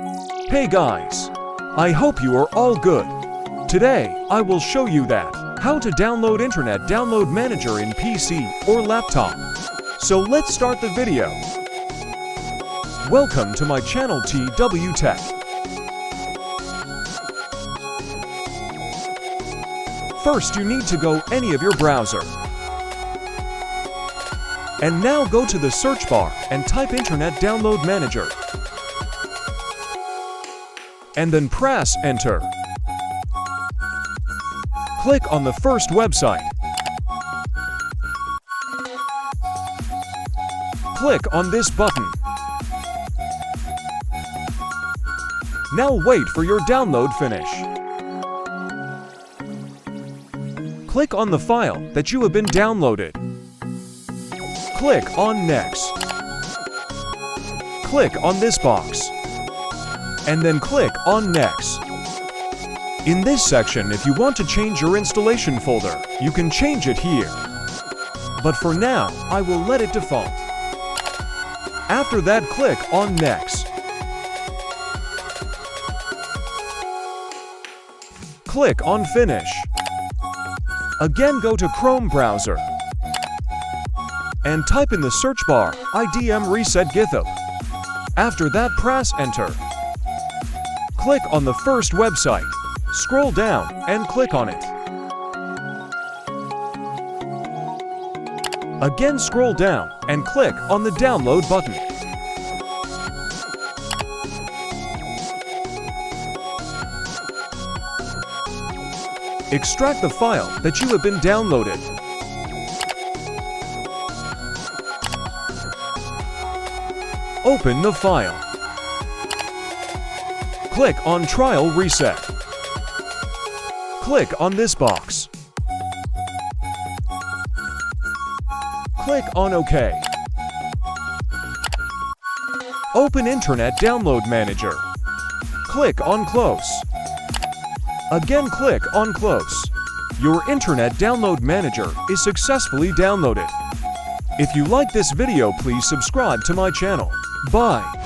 Hey guys! I hope you are all good. Today, I will show you how to download Internet Download Manager in PC or laptop. So let's start the video. Welcome to my channel TW Tech. First, you need to go any of your browser. And now go to the search bar and type Internet Download Manager. And then press Enter. Click on the first website. Click on this button. Now wait for your download finish. Click on the file that you have been downloaded. Click on Next. Click on this box. And then click on Next. In this section, if you want to change your installation folder, you can change it here. But for now, I will let it default. After that, click on Next. Click on Finish. Again, go to Chrome browser and type in the search bar IDM Reset GitHub. After that, press Enter. Click on the first website. Scroll down and click on it. Again, scroll down and click on the download button. Extract the file that you have been downloaded. Open the file. Click on Trial Reset. Click on this box. Click on OK. Open Internet Download Manager. Click on Close. Again, click on Close. Your Internet Download Manager is successfully downloaded. If you like this video, please subscribe to my channel. Bye.